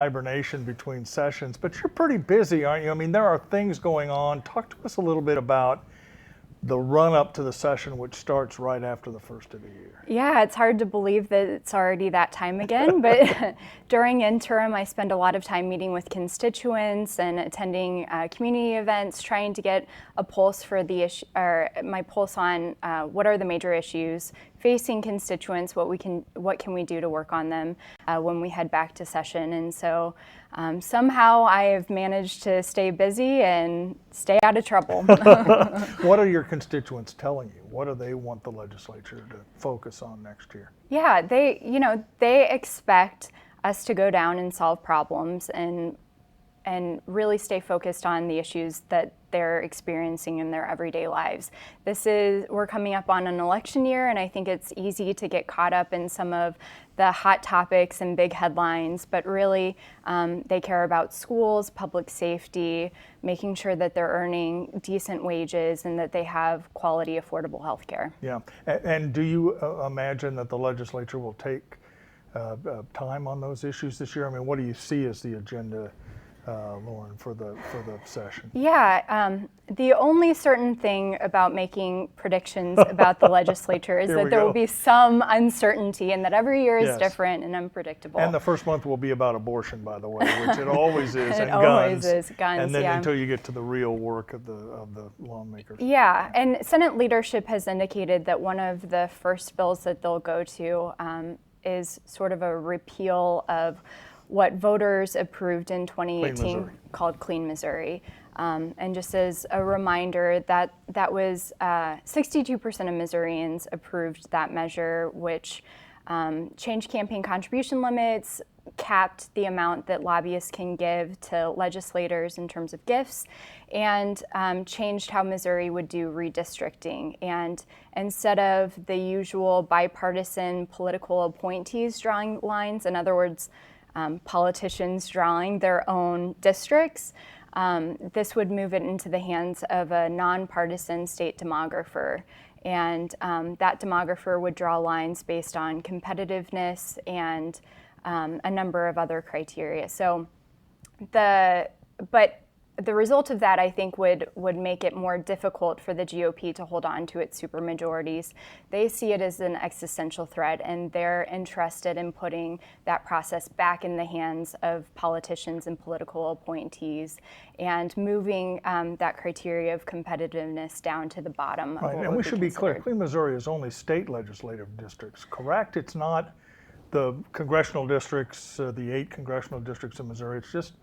hibernation between sessions, but you're pretty busy, aren't you? I mean, there are things going on. Talk to us a little bit about the run up to the session, which starts right after the first of the year. Yeah, it's hard to believe that it's already that time again, but during interim, I spend a lot of time meeting with constituents and attending community events, trying to get a pulse for the issue, or my pulse on what are the major issues facing constituents, what can we do to work on them when we head back to session. And so somehow I have managed to stay busy and stay out of trouble. What are your constituents telling you? What do they want the legislature to focus on next year? Yeah, they expect us to go down and solve problems and really stay focused on the issues that they're experiencing in their everyday lives. We're coming up on an election year, and I think it's easy to get caught up in some of the hot topics and big headlines, but really they care about schools, public safety, making sure that they're earning decent wages and that they have quality, affordable health care. Yeah, and do you imagine that the legislature will take time on those issues this year? I mean, what do you see as the agenda, Lauren, for the session? Yeah, the only certain thing about making predictions about the legislature is that there will be some uncertainty, and that every year is different and unpredictable. And the first month will be about abortion, by the way, which it always is, and guns. And then until you get to the real work of the lawmakers. Yeah, and Senate leadership has indicated that one of the first bills that they'll go to is sort of a repeal of what voters approved in 2018 called Clean Missouri. And just as a reminder, that was 62% of Missourians approved that measure, which changed campaign contribution limits, capped the amount that lobbyists can give to legislators in terms of gifts, and changed how Missouri would do redistricting. And instead of the usual bipartisan political appointees drawing lines, in other words, politicians drawing their own districts, this would move it into the hands of a nonpartisan state demographer. And that demographer would draw lines based on competitiveness and a number of other criteria. But the result of that, I think, would make it more difficult for the GOP to hold on to its supermajorities. They see it as an existential threat, and they're interested in putting that process back in the hands of politicians and political appointees, and moving that criteria of competitiveness down to the bottom. Right, and we should be clear, Clean Missouri is only state legislative districts, correct? It's not the congressional districts, the 8 congressional districts in Missouri. It's just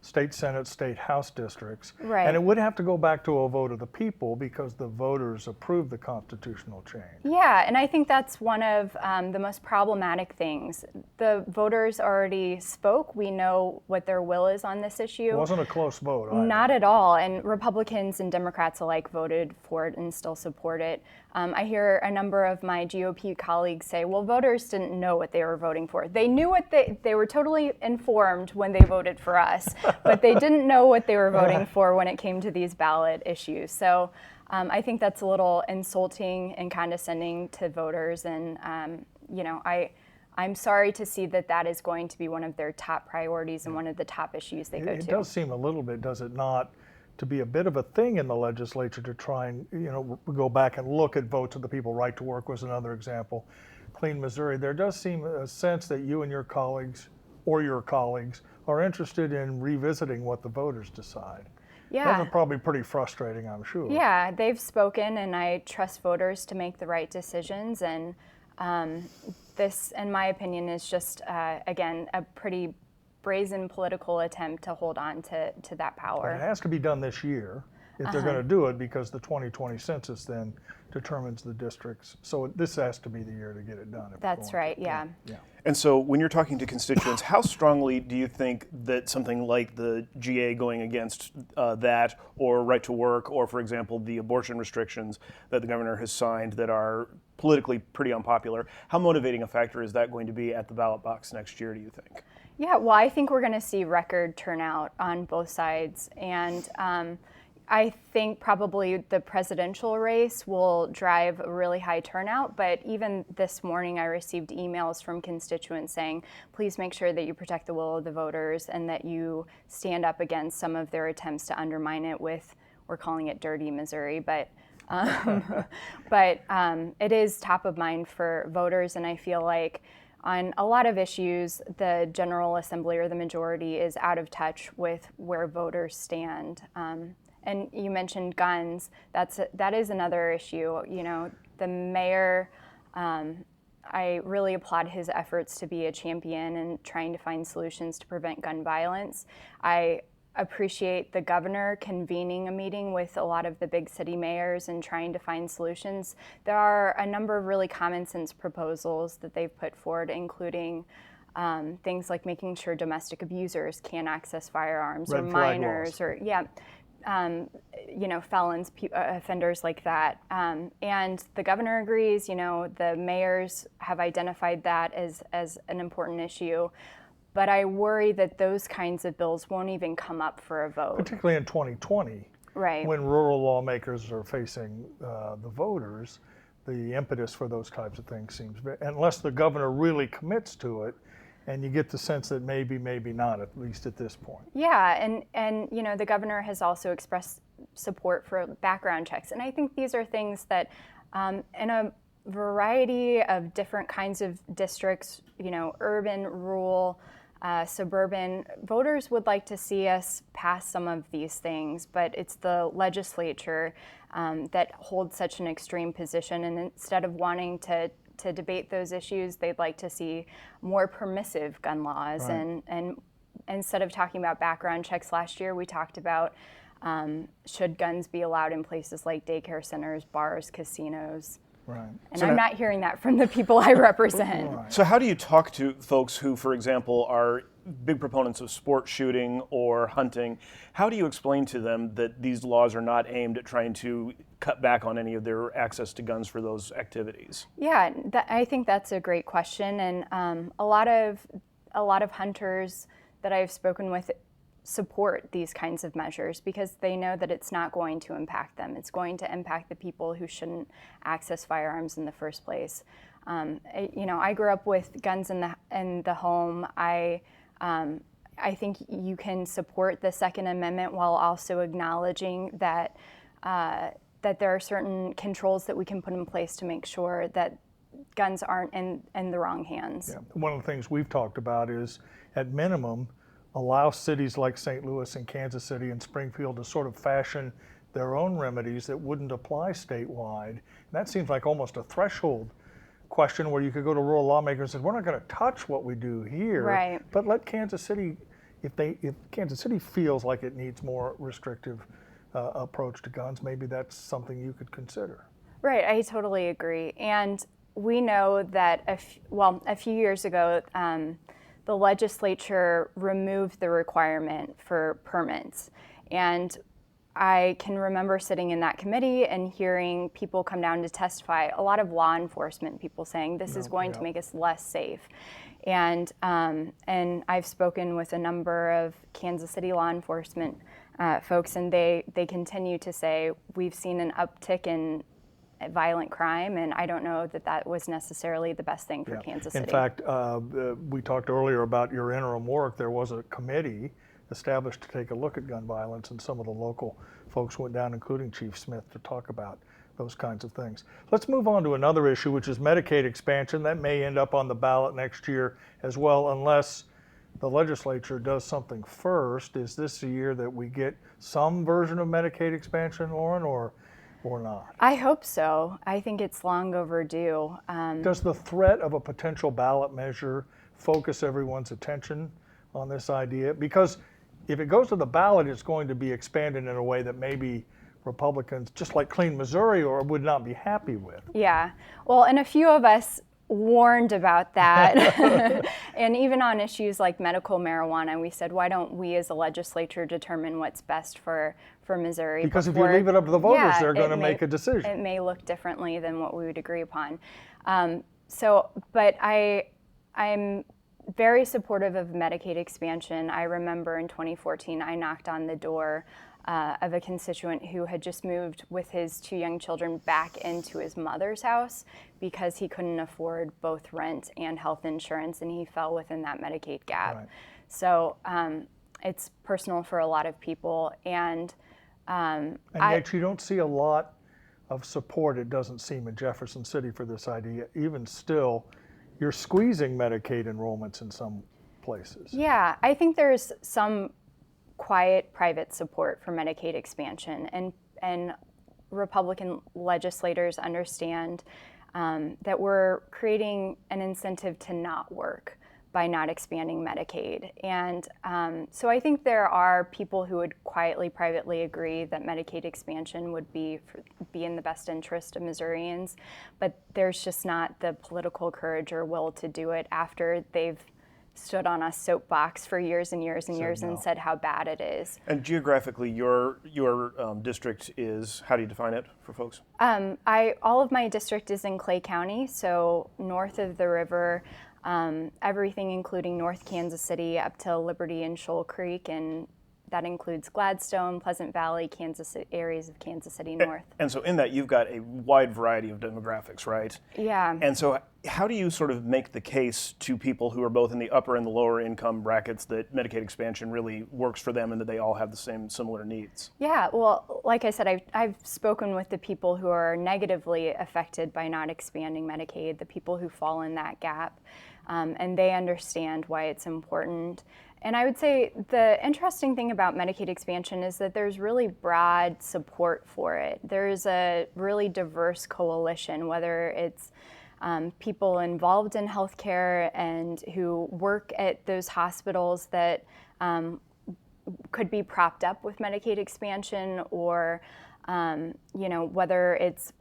state Senate, state House districts. Right. And it would have to go back to a vote of the people because the voters approved the constitutional change. Yeah, and I think that's one of the most problematic things. The voters already spoke. We know what their will is on this issue. It wasn't a close vote either. Not at all, and Republicans and Democrats alike voted for it and still support it. I hear a number of my GOP colleagues say, well, voters didn't know what they were voting for. They knew what they were totally informed when they voted for us, but they didn't know what they were voting for when it came to these ballot issues. So I think that's a little insulting and condescending to voters, and I'm sorry to see that is going to be one of their top priorities and one of the top issues they go to. It does seem a little bit, does it not, to be a bit of a thing in the legislature to try and go back and look at votes of the people. Right to work was another example. Clean Missouri. There does seem a sense that you and your colleagues are interested in revisiting what the voters decide. Yeah. Those are probably pretty frustrating, I'm sure. Yeah, they've spoken, and I trust voters to make the right decisions. And this, in my opinion, is just, again, a pretty brazen political attempt to hold on to that power. And it has to be done this year if they're going to do it, because the 2020 census then determines the districts. So this has to be the year to get it done. That's right, yeah. And so when you're talking to constituents, how strongly do you think that something like the GA going against that, or right to work, or, for example, the abortion restrictions that the governor has signed that are politically pretty unpopular, how motivating a factor is that going to be at the ballot box next year, do you think? Yeah, well, I think we're going to see record turnout on both sides. And I think probably the presidential race will drive a really high turnout, but even this morning I received emails from constituents saying, please make sure that you protect the will of the voters and that you stand up against some of their attempts to undermine it with, we're calling it dirty Missouri, but it is top of mind for voters, and I feel like on a lot of issues, the General Assembly or the majority is out of touch with where voters stand. And you mentioned guns. That is another issue. You know, the mayor, I really applaud his efforts to be a champion and trying to find solutions to prevent gun violence. I appreciate the governor convening a meeting with a lot of the big city mayors and trying to find solutions. There are a number of really common sense proposals that they've put forward, including things like making sure domestic abusers can't access firearms, or minors, or you know, felons, offenders like that. And the governor agrees. You know, the mayors have identified that as an important issue. But I worry that those kinds of bills won't even come up for a vote. Particularly in 2020, right? When rural lawmakers are facing the voters, the impetus for those types of things seems, unless the governor really commits to it, and you get the sense that maybe not, at least at this point. Yeah, and you know, the governor has also expressed support for background checks, and I think these are things that in a variety of different kinds of districts, you know, urban, rural, suburban, voters would like to see us pass some of these things, but it's the legislature that holds such an extreme position, and instead of wanting to debate those issues, they'd like to see more permissive gun laws. Right. And instead of talking about background checks last year, we talked about should guns be allowed in places like daycare centers, bars, casinos. Right. And So I'm not hearing that from the people I represent. Right. So how do you talk to folks who, for example, are big proponents of sport shooting or hunting? How do you explain to them that these laws are not aimed at trying to cut back on any of their access to guns for those activities? Yeah, I think that's a great question, and a lot of hunters that I've spoken with support these kinds of measures because they know that it's not going to impact them. It's going to impact the people who shouldn't access firearms in the first place. You know, I grew up with guns in the home. I think you can support the Second Amendment while also acknowledging that that there are certain controls that we can put in place to make sure that guns aren't in the wrong hands. Yeah. One of the things we've talked about is, at minimum, allow cities like St. Louis and Kansas City and Springfield to sort of fashion their own remedies that wouldn't apply statewide. And that seems like almost a threshold question where you could go to rural lawmakers and say, we're not going to touch what we do here, right, but let Kansas City, if Kansas City feels like it needs more restrictive approach to guns, maybe that's something you could consider. Right, I totally agree. And we know that a few years ago, the legislature removed the requirement for permits. And I can remember sitting in that committee and hearing people come down to testify, a lot of law enforcement people saying this is going to make us less safe. And I've spoken with a number of Kansas City law enforcement folks, and they continue to say, we've seen an uptick in violent crime, and I don't know that was necessarily the best thing for Kansas City. In fact, we talked earlier about your interim work. There was a committee established to take a look at gun violence, and some of the local folks went down, including Chief Smith, to talk about those kinds of things. Let's move on to another issue, which is Medicaid expansion. That may end up on the ballot next year as well, unless the legislature does something first. Is this a year that we get some version of Medicaid expansion, Lauren, or not? I hope so. I think it's long overdue. Does the threat of a potential ballot measure focus everyone's attention on this idea? Because if it goes to the ballot, it's going to be expanded in a way that maybe Republicans, just like Clean Missouri, would not be happy with. Yeah. Well, and a few of us warned about that. And even on issues like medical marijuana, we said, why don't we as a legislature determine what's best for Missouri? Because if you leave it up to the voters, they're going to make a decision. It may look differently than what we would agree upon. But I'm very supportive of Medicaid expansion. I remember in 2014, I knocked on the door of a constituent who had just moved with his 2 young children back into his mother's house because he couldn't afford both rent and health insurance, and he fell within that Medicaid gap. Right. So it's personal for a lot of people, and yet you don't see a lot of support, it doesn't seem, in Jefferson City for this idea. Even still, you're squeezing Medicaid enrollments in some places. Yeah, I think there's some quiet private support for Medicaid expansion, and Republican legislators understand that we're creating an incentive to not work by not expanding Medicaid. And so I think there are people who would quietly, privately agree that Medicaid expansion would be in the best interest of Missourians, but there's just not the political courage or will to do it after they've stood on a soapbox for years and years and years and said how bad it is. And geographically, your district is, how do you define it for folks? All of my district is in Clay County, so north of the river, everything including North Kansas City up to Liberty and Shoal Creek, and that includes Gladstone, Pleasant Valley, areas of Kansas City North. And so in that, you've got a wide variety of demographics, right? Yeah. And so how do you sort of make the case to people who are both in the upper and the lower income brackets that Medicaid expansion really works for them and that they all have the same similar needs? Yeah, well, like I said, I've spoken with the people who are negatively affected by not expanding Medicaid, the people who fall in that gap, and they understand why it's important. And I would say the interesting thing about Medicaid expansion is that there's really broad support for it. There's a really diverse coalition, whether it's people involved in healthcare and who work at those hospitals that could be propped up with Medicaid expansion, or whether it's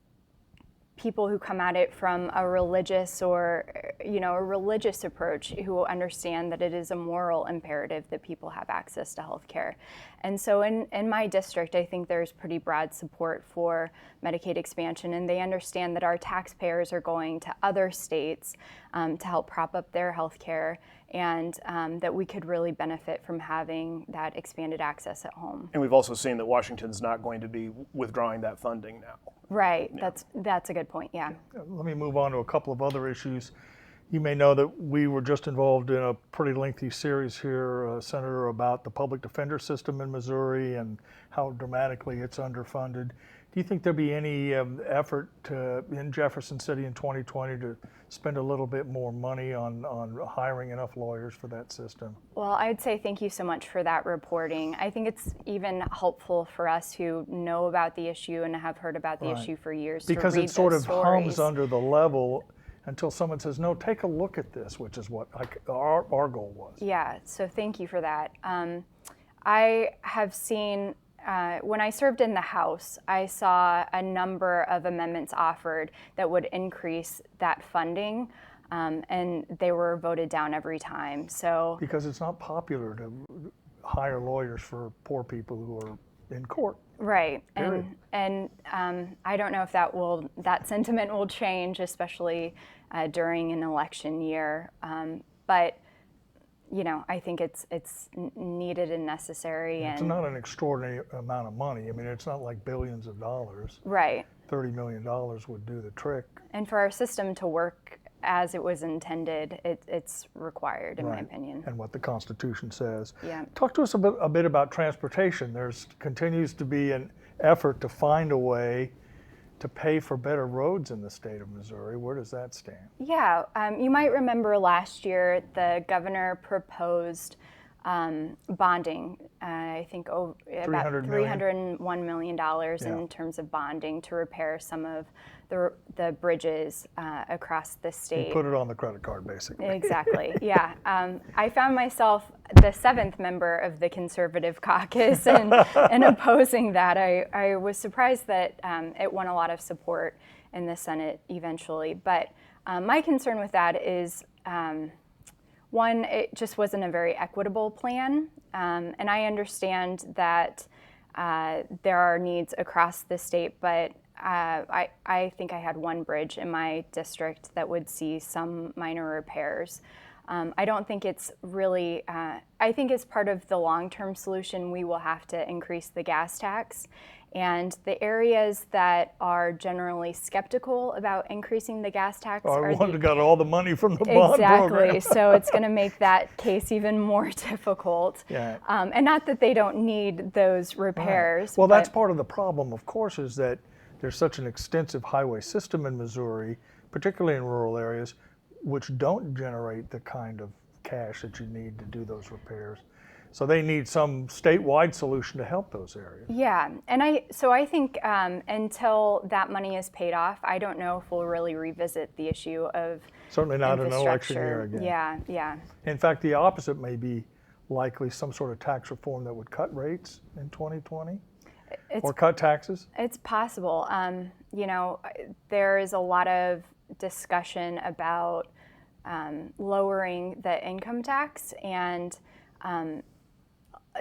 people who come at it from a religious approach, who understand that it is a moral imperative that people have access to health care. And so in my district, I think there's pretty broad support for Medicaid expansion, and they understand that our taxpayers are going to other states to help prop up their health care, and that we could really benefit from having that expanded access at home. And we've also seen that Washington's not going to be withdrawing that funding now. Right, yeah. That's a good point, yeah. Let me move on to a couple of other issues. You may know that we were just involved in a pretty lengthy series here, Senator, about the public defender system in Missouri and how dramatically it's underfunded. Do you think there'll be any effort in Jefferson City in 2020 to spend a little bit more money on hiring enough lawyers for that system? Well, I'd say thank you so much for that reporting. I think it's even helpful for us who know about the issue and have heard about the issue for years because to read it sort of stories. hums under the level until someone says, no, take a look at this, which is what our goal was. Yeah, so thank you for that. I have seen, when I served in the House, I saw a number of amendments offered that would increase that funding, and they were voted down every time. So because it's not popular to hire lawyers for poor people who are in court. Right, and I don't know if that sentiment will change, especially during an election year. But I think it's needed and necessary. It's not an extraordinary amount of money. I mean, it's not like billions of dollars. Right. $30 million would do the trick. And for our system to work as it was intended, it's required, in my opinion. And what the Constitution says. Yeah. Talk to us a bit about transportation. There's continues to be an effort to find a way to pay for better roads in the state of Missouri. Where does that stand? Yeah, you might remember last year the governor proposed bonding, I think about $301 million in terms of bonding to repair some of the bridges across the state. You put it on the credit card, basically. Exactly, yeah. I found myself the seventh member of the conservative caucus and opposing that. I was surprised that it won a lot of support in the Senate eventually. But my concern with that is, one, it just wasn't a very equitable plan. And I understand that there are needs across the state, but I think I had one bridge in my district that would see some minor repairs. I don't think it's really, I think as part of the long-term solution, we will have to increase the gas tax. And the areas that are generally skeptical about increasing the gas tax Are are the ones the, that got all the money from the bond exactly. program. So it's going to make that case even more difficult. Yeah. And not that they don't need those repairs. Right. Well, that's but- part of the problem, of course, is that there's such an extensive highway system in Missouri, particularly in rural areas, which don't generate the kind of cash that you need to do those repairs. So they need some statewide solution to help those areas. Yeah, and I think until that money is paid off, I don't know if we'll really revisit the issue of Certainly not an election year infrastructure. again. Yeah, yeah. In fact, the opposite may be likely, some sort of tax reform that would cut rates in 2020 or cut taxes. It's possible. You know, there is a lot of discussion about lowering the income tax, and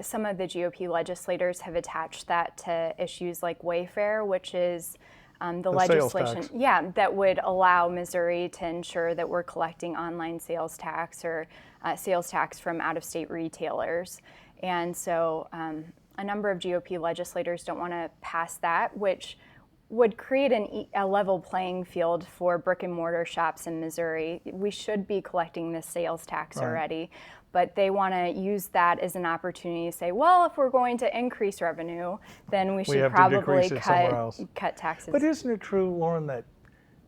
some of the GOP legislators have attached that to issues like Wayfair, which is the legislation, sales tax. that would allow Missouri to ensure that we're collecting online sales tax or sales tax from out-of-state retailers. And so a number of GOP legislators don't want to pass that, which would create a level playing field for brick and mortar shops in Missouri. We should be collecting this sales tax already, but they want to use that as an opportunity to say, well, if we're going to increase revenue, then we should have to probably decrease it somewhere else. cut taxes. But isn't it true, Lauren, that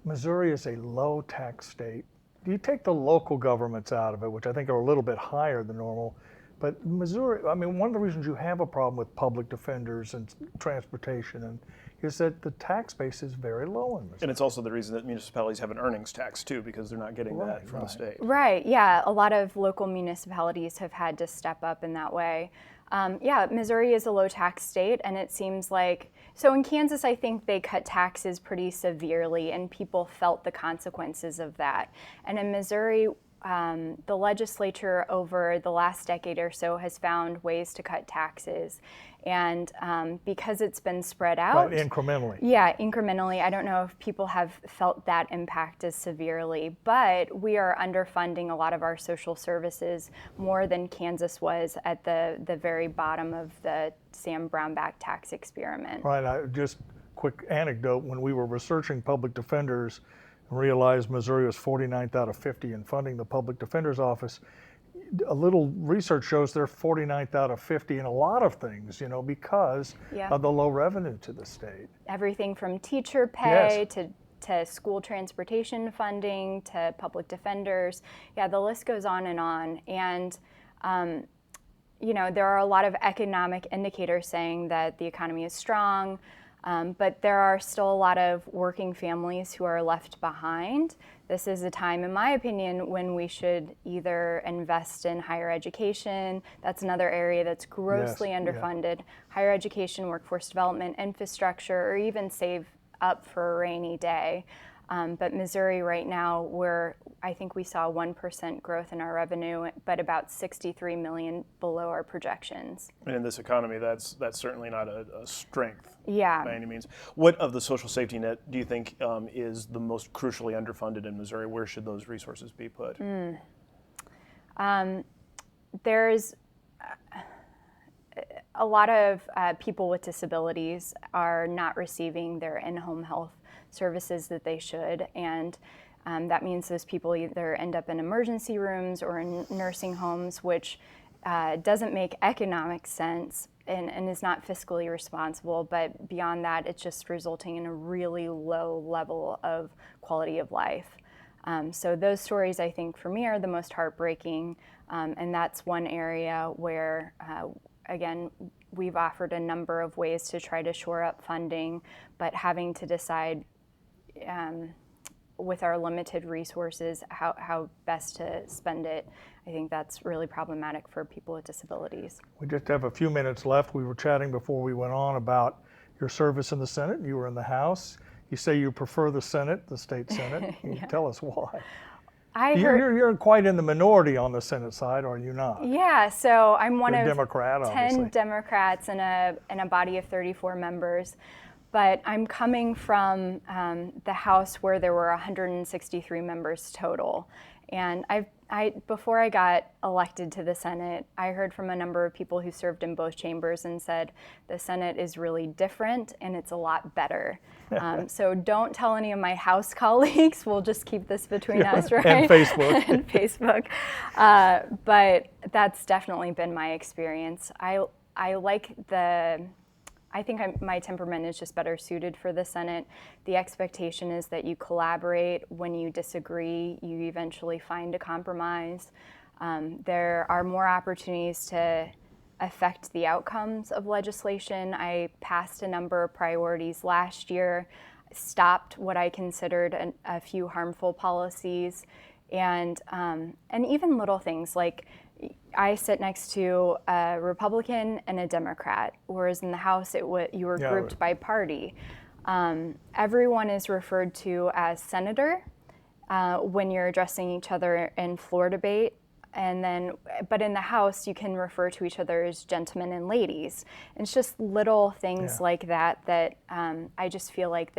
Missouri is a low tax state? You take the local governments out of it, which I think are a little bit higher than normal, but Missouri, I mean, one of the reasons you have a problem with public defenders and transportation is that the tax base is very low in Missouri. And it's also the reason that municipalities have an earnings tax too, because they're not getting that from the state. Right, yeah. A lot of local municipalities have had to step up in that way. Yeah, Missouri is a low tax state, and it seems like, so in Kansas, I think they cut taxes pretty severely, and people felt the consequences of that. And in Missouri, the legislature over the last decade or so has found ways to cut taxes. And because it's been spread out. Right, incrementally. Yeah, incrementally. I don't know if people have felt that impact as severely, but we are underfunding a lot of our social services more than Kansas was at the very bottom of the Sam Brownback tax experiment. Right, just quick anecdote, when we were researching public defenders and realized Missouri was 49th out of 50 in funding the public defender's office, a little research shows they're 49th out of 50 in a lot of things, you know, because of the low revenue to the state. Everything from teacher pay to school transportation funding to public defenders. Yeah, the list goes on. And, you know, there are a lot of economic indicators saying that the economy is strong, but there are still a lot of working families who are left behind. This is a time, in my opinion, when we should either invest in higher education. That's another area that's grossly underfunded. Higher education, workforce development, infrastructure, or even save up for a rainy day. But Missouri right now, I think we saw 1% growth in our revenue, but about $63 million below our projections. And in this economy, that's certainly not a strength by any means. What of the social safety net do you think is the most crucially underfunded in Missouri? Where should those resources be put? There's a lot of people with disabilities are not receiving their in-home health services that they should, and that means those people either end up in emergency rooms or in nursing homes, which doesn't make economic sense and is not fiscally responsible, but beyond that, it's just resulting in a really low level of quality of life. So those stories, I think, for me, are the most heartbreaking, and that's one area where, again, we've offered a number of ways to try to shore up funding, but having to decide with our limited resources how best to spend it, I think that's really problematic for people with disabilities. We just have a few minutes left. We were chatting before we went on about your service in the Senate. You were in the House. You say you prefer the Senate, the state Senate. Can you tell us why? You're quite in the minority on the Senate side, are you not? Yeah, so I'm one of Democrat, 10 obviously. Democrats in a body of 34 members. But I'm coming from the House where there were 163 members total. And Before I got elected to the Senate, I heard from a number of people who served in both chambers and said the Senate is really different and it's a lot better. So don't tell any of my House colleagues. We'll just keep this between us, right? And Facebook. And Facebook. But that's definitely been my experience. I think my temperament is just better suited for the Senate. The expectation is that you collaborate. When you disagree, you eventually find a compromise. There are more opportunities to affect the outcomes of legislation. I passed a number of priorities last year, stopped what I considered a few harmful policies, and even little things like I sit next to a Republican and a Democrat, whereas in the House you were grouped by party. Everyone is referred to as senator when you're addressing each other in floor debate, but in the House you can refer to each other as gentlemen and ladies. And it's just little things like that I just feel like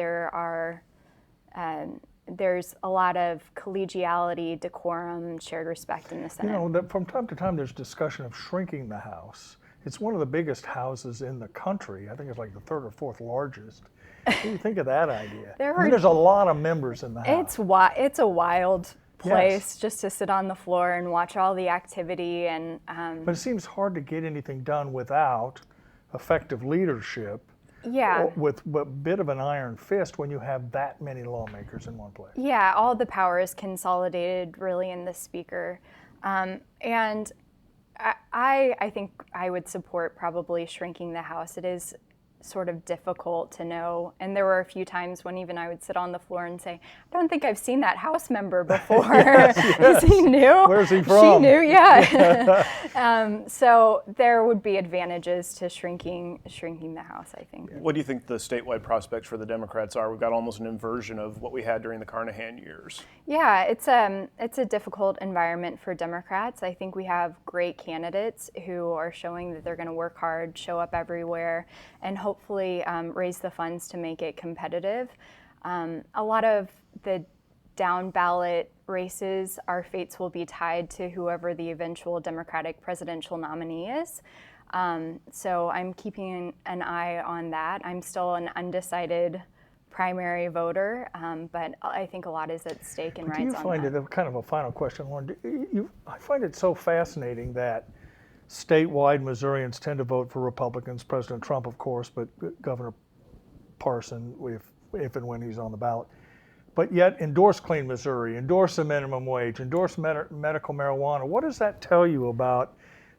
there's a lot of collegiality, decorum, shared respect in the Senate. From time to time there's discussion of shrinking the House. It's one of the biggest houses in the country. I think it's like the third or fourth largest. What do you think of that idea? There's a lot of members in the House. It's a wild place just to sit on the floor and watch all the activity. But it seems hard to get anything done without effective leadership. Yeah. With a bit of an iron fist when you have that many lawmakers in one place. Yeah, all the power is consolidated really in the speaker. And I think I would support probably shrinking the House. It is sort of difficult to know. And there were a few times when even I would sit on the floor and say, I don't think I've seen that House member before. Is he new? Where's he from? She knew, yeah. So there would be advantages to shrinking the House, I think. What do you think the statewide prospects for the Democrats are? We've got almost an inversion of what we had during the Carnahan years. Yeah, it's a difficult environment for Democrats. I think we have great candidates who are showing that they're going to work hard, show up everywhere, and hopefully raise the funds to make it competitive. A lot of the down ballot races, our fates will be tied to whoever the eventual Democratic presidential nominee is. So I'm keeping an eye on that. I'm still an undecided primary voter, but I think a lot is at stake and rides on that. Do you find it, kind of a final question, Lauren, I find it so fascinating that statewide Missourians tend to vote for Republicans, President Trump, of course, but Governor Parson, if and when he's on the ballot, but yet endorse Clean Missouri, endorse the minimum wage, endorse medical marijuana. What does that tell you about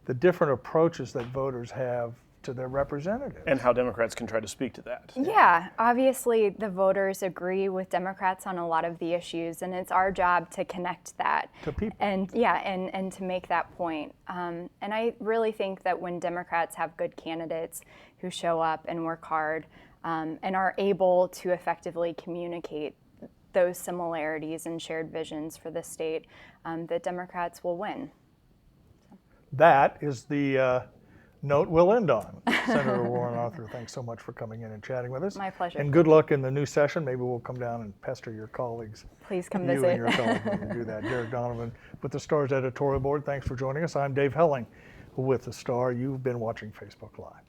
the different approaches that voters have to their representatives? And how Democrats can try to speak to that. Yeah, obviously the voters agree with Democrats on a lot of the issues, and it's our job to connect that to people. And and to make that point. And I really think that when Democrats have good candidates who show up and work hard and are able to effectively communicate those similarities and shared visions for the state, that Democrats will win. That is the note we'll end on. Senator Warren Arthur, thanks so much for coming in and chatting with us. My pleasure. And good luck in the new session. Maybe we'll come down and pester your colleagues. Please come you visit. And your colleagues when you do that. Derek Donovan with the Star's editorial board. Thanks for joining us. I'm Dave Helling with the Star. You've been watching Facebook Live.